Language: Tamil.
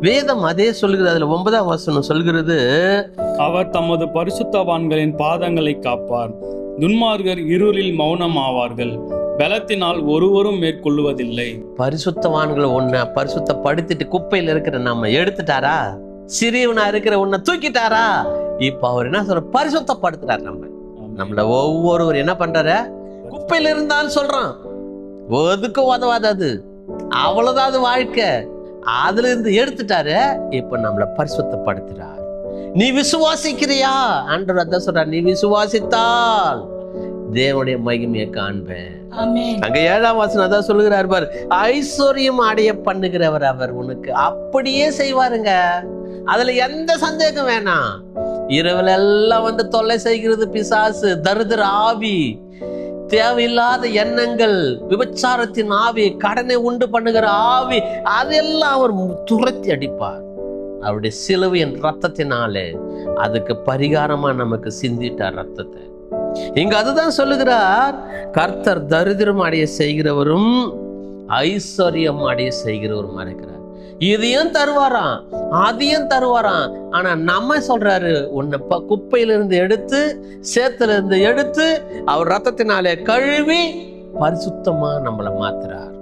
வேதம் அதே சொல்கிறது. அதுல 9ஆம் வசனம் சொல்கிறது, அவர் தமது பரிசுத்தவான்களின் பாதங்களை காப்பார். துன்மார்கர் இருளில் மௌனம் ஆவார்கள். பலத்தினால் ஒருவரும் மேற்கொள்வதில்லை. பரிசுத்தவான்களை உன்னை பரிசுத்தப்படுத்திட்டு குப்பையில இருக்கிற நம்ம எடுத்துட்டாரா? சிறியவனா இருக்கிற உன்னை தூக்கிட்டாரா? இப்ப அவர் என்ன சொல்ற? பரிசுத்தப்படுத்துறாரு. நம்மள ஒவ்வொருவர் என்ன பண்றாரு? குப்பையில இருந்தாலும் சொல்றான், ஒதுக்கு உதவாது, அவ்வளவுதான் அது வாழ்க்கை. அதுல இருந்து எடுத்துட்டாரு. இப்ப நம்மளை பரிசுத்தப்படுத்துறார். நீ விசுவாசிக்கிறியா? ஆண்டவர் அதான் சொல்றார், நீ விசுவாசித்தால் தேவனுடைய மகிமையை காண்பேன். அங்க 7ஆம் வசனம் அதான் சொல்லுகிறார் பாரு, ஐஸ்வர்யம் அடைய பண்ணுகிறவர் அவர் உனக்கு அப்படியே செய்வாருங்க. அதுல எந்த சந்தேகம் வேணாம். இரவுல எல்லாம் வந்து தொல்லை செய்கிறது பிசாசு, தரித்திர ஆவி, தேவையில்லாத எண்ணங்கள், விபச்சாரத்தின் ஆவி, கடனை உண்டு பண்ணுகிற ஆவி, அதெல்லாம் அவர் துரத்தி அடிப்பார். அவருடைய சிலுவையின் ரத்தத்தினாலே அதுக்கு பரிகாரமா நமக்கு சிந்திட்டார் ரத்தத்தை. இங்க அதுதான் சொல்லுகிறார், கர்த்தர் தரித்திரம் அடைய செய்கிறவரும் ஐஸ்வர்யம் அடைய செய்கிறவரும் இருக்கிறார். இதையும் தருவாராம், அதையும் தருவாராம். ஆனா நம்ம சொல்றாரு, உன்னை குப்பையிலிருந்து எடுத்து, சேத்துல இருந்து எடுத்து அவர் ரத்தத்தினாலே கழுவி பரிசுத்தமா நம்மளை மாத்துறார்.